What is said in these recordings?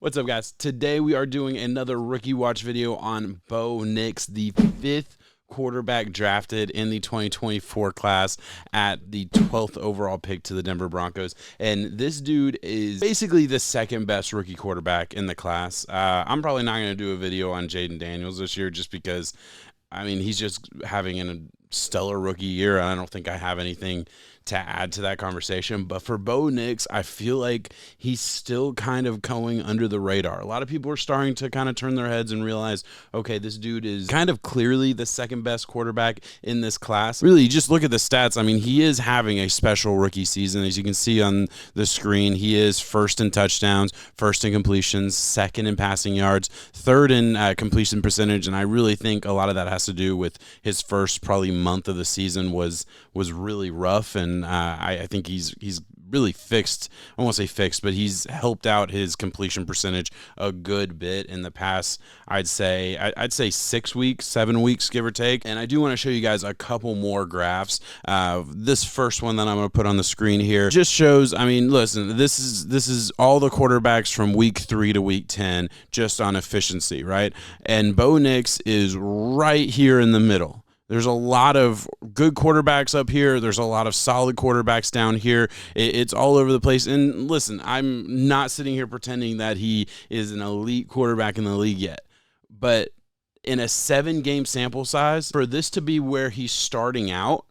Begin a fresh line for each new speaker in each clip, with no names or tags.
What's up, guys? Today we are doing another rookie watch video on Bo Nix, the fifth quarterback drafted in the 2024 class at the 12th overall pick to the Denver Broncos. And this dude is basically the second best rookie quarterback in the class. I'm probably not going to do a video on Jaden Daniels this year just because, I mean, he's just having a stellar rookie year. I don't think I have anything to add to that conversation. But for Bo Nix, I feel like he's still kind of going under the radar. A lot of people are starting to kind of turn their heads and realize, okay, this dude is kind of clearly the second best quarterback in this class. Really, you just look at the stats. I mean, he is having a special rookie season. As you can see on the screen, he is first in touchdowns, first in completions, second in passing yards, third in completion percentage. And I really think a lot of that has to do with his first probably month of the season was really rough, and I think he's really fixed. I won't say fixed, but he's helped out his completion percentage a good bit in the past. I'd say 6 weeks, 7 weeks, give or take. And I do want to show you guys a couple more graphs. This first one that I'm going to put on the screen here just shows. I mean, listen, this is all the quarterbacks from week 3 to week 10 just on efficiency, right? And Bo Nix is right here in the middle. There's a lot of good quarterbacks up here. There's a lot of solid quarterbacks down here. It's all over the place. And listen, I'm not sitting here pretending that he is an elite quarterback in the league yet. But in a 7-game sample size, for this to be where he's starting out,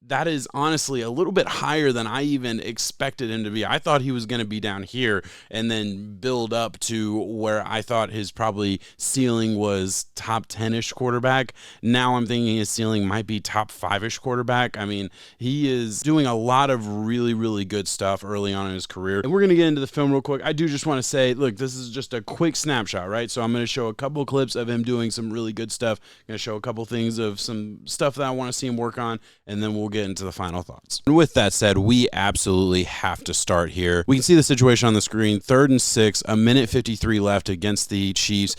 that is honestly a little bit higher than I even expected him to be. I thought he was going to be down here and then build up to where I thought his probably ceiling was top 10-ish quarterback. Now I'm thinking his ceiling might be top 5-ish quarterback. I mean, he is doing a lot of really, really good stuff early on in his career. And we're going to get into the film real quick. I do just want to say, look, this is just a quick snapshot, right? So I'm going to show a couple clips of him doing some really good stuff. I'm going to show a couple things of some stuff that I want to see him work on, and then we'll get into the final thoughts. And with that said, we absolutely have to start here. We can see the situation on the screen. 3rd and 6, a minute 53 left against the Chiefs.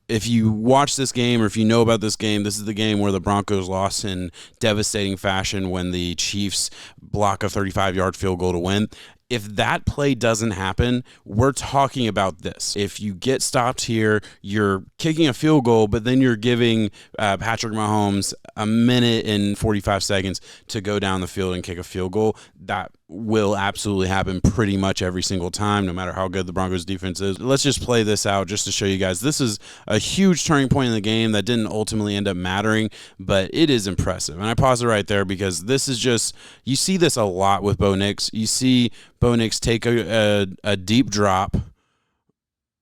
If you watch this game, or if you know about this game, this is the game where the Broncos lost in devastating fashion when the Chiefs block a 35-yard field goal to win. If that play doesn't happen, we're talking about this. If you get stopped here, you're kicking a field goal, but then you're giving Patrick Mahomes a minute and 45 seconds to go down the field and kick a field goal. That will absolutely happen pretty much every single time, no matter how good the Broncos defense is. Let's just play this out just to show you guys. This is a huge turning point in the game that didn't ultimately end up mattering, but it is impressive. And I pause it right there because this is just, you see this a lot with Bo Nix. You see Bo Nix take a deep drop,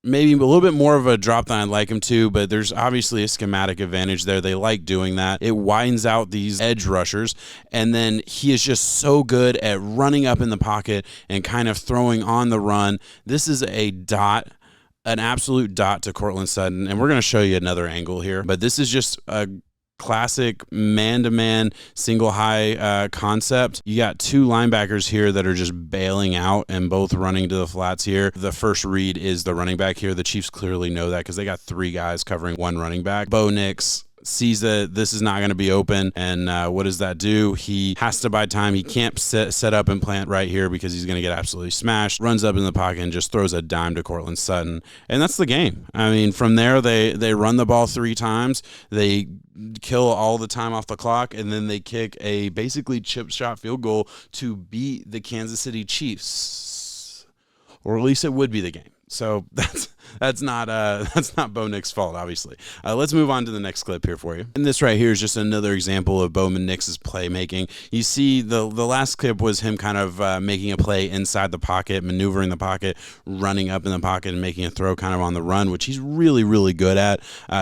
maybe a little bit more of a drop than I'd like him to, but there's obviously a schematic advantage there. They like doing that. It widens out these edge rushers, and then he is just so good at running up in the pocket and kind of throwing on the run. This is a dot, an absolute dot to Courtland Sutton, and we're going to show you another angle here, but this is just a classic man-to-man single high concept. You got 2 linebackers here that are just bailing out and both running to the flats here. The first read is the running back here. The Chiefs clearly know that because they got 3 guys covering 1 running back. Bo Nix sees that this is not going to be open, and what does that do? He has to buy time. He can't set up and plant right here because he's going to get absolutely smashed. Runs up in the pocket and just throws a dime to Courtland Sutton, and that's the game. I mean, from there, they run the ball 3 times. They kill all the time off the clock, and then they kick a basically chip shot field goal to beat the Kansas City Chiefs, or at least it would be the game. So that's not Bo Nix's fault, obviously. Let's move on to the next clip here for you. And this right here is just another example of Bo Nix's playmaking. You see the last clip was him kind of making a play inside the pocket, maneuvering the pocket, running up in the pocket, and making a throw kind of on the run, which he's really, really good at.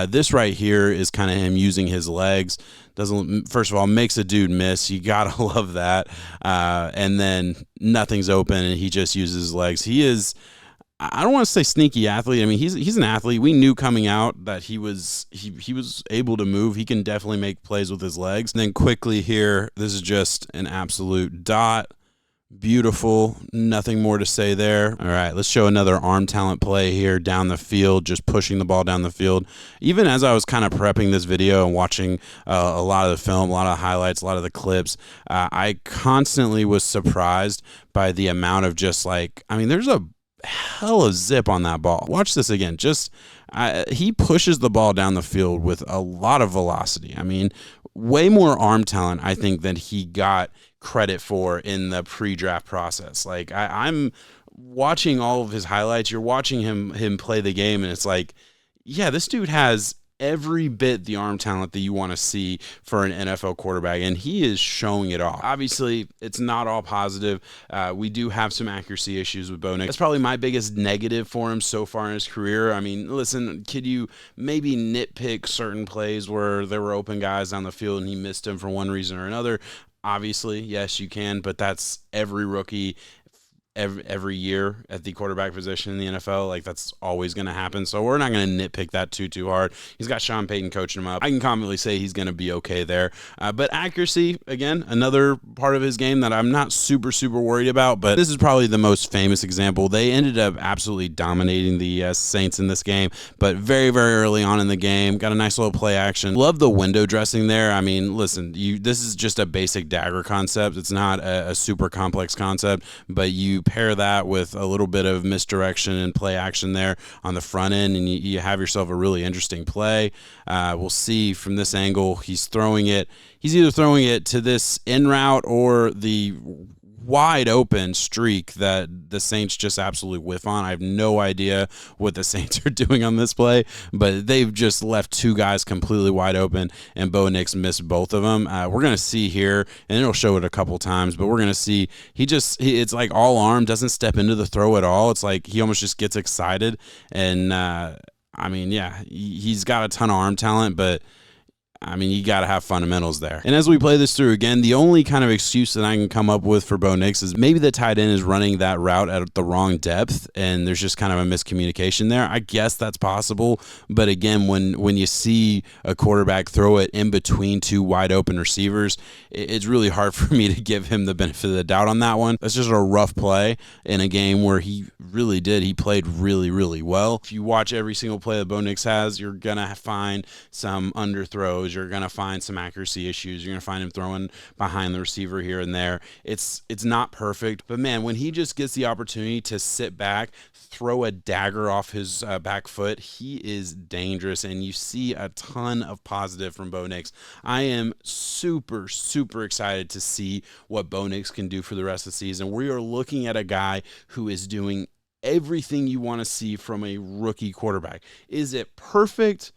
This right here is kind of him using his legs. First of all, makes a dude miss. You gotta love that. And then nothing's open, and he just uses his legs. He is, I don't want to say sneaky athlete. I mean, he's an athlete. We knew coming out that he was able to move. He can definitely make plays with his legs. And then quickly here, this is just an absolute dot. Beautiful. Nothing more to say there. All right, let's show another arm talent play here down the field, just pushing the ball down the field. Even as I was kind of prepping this video and watching a lot of the film, a lot of the highlights, a lot of the clips, I constantly was surprised by the amount of just like, I mean, there's a hella zip on that ball. Watch this again. He pushes the ball down the field with a lot of velocity. I mean, way more arm talent, I think, than he got credit for in the pre-draft process. Like, I'm watching all of his highlights. You're watching him play the game, and it's like, yeah, this dude has every bit the arm talent that you want to see for an NFL quarterback, and he is showing it off. Obviously, it's not all positive. We do have some accuracy issues with Bo Nix. That's probably my biggest negative for him so far in his career. I mean, listen, could you maybe nitpick certain plays where there were open guys down the field and he missed them for one reason or another? Obviously, yes, you can, but that's every rookie every year at the quarterback position in the NFL. Like, that's always going to happen. So we're not going to nitpick that too hard. He's got Sean Payton coaching him up. I can confidently say he's going to be okay there. But accuracy, again, another part of his game that I'm not super worried about. But this is probably the most famous example. They ended up absolutely dominating the Saints in this game, but very early on in the game, got a nice little play action. Love the window dressing there. I mean, listen, this is just a basic dagger concept. It's not a super complex concept, but you pair that with a little bit of misdirection and play action there on the front end, and you have yourself a really interesting play. We'll see from this angle, he's either throwing it to this in route or the wide open streak that the Saints just absolutely whiff on. I have no idea what the Saints are doing on this play, but they've just left two guys completely wide open, and Bo Nix missed both of them. We're going to see here, and it'll show it a couple times, but we're going to see it's like all arm, doesn't step into the throw at all. It's like he almost just gets excited, and I mean, yeah, he's got a ton of arm talent, but I mean, you got to have fundamentals there. And as we play this through again, the only kind of excuse that I can come up with for Bo Nix is maybe the tight end is running that route at the wrong depth, and there's just kind of a miscommunication there. I guess that's possible, but again, when you see a quarterback throw it in between two wide open receivers, it's really hard for me to give him the benefit of the doubt on that one. That's just a rough play in a game where he played really well. If you watch every single play that Bo Nix has, you're going to find some underthrows. You're going to find some accuracy issues. You're going to find him throwing behind the receiver here and there. It's not perfect, but man, when he just gets the opportunity to sit back, throw a dagger off his back foot, he is dangerous, and you see a ton of positive from Bo Nix. I am super excited to see what Bo Nix can do for the rest of the season. We are looking at a guy who is doing everything you want to see from a rookie quarterback. Is it perfect?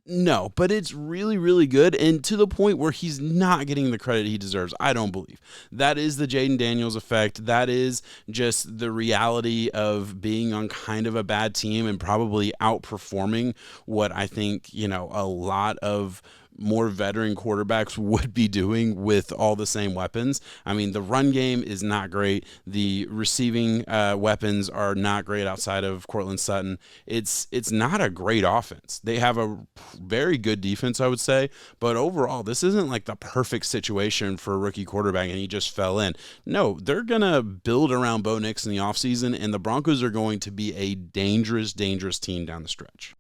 No, but it's really good, and to the point where he's not getting the credit he deserves, I don't believe. That is the Jaden Daniels effect. That is just the reality of being on kind of a bad team and probably outperforming what I think, a lot of more veteran quarterbacks would be doing with all the same weapons. I mean, the run game is not great. The receiving weapons are not great outside of Cortland Sutton. It's not a great offense. They have a very good defense, I would say, but overall, this isn't like the perfect situation for a rookie quarterback and he just fell in. No, they're going to build around Bo Nix in the offseason, and the Broncos are going to be a dangerous team down the stretch.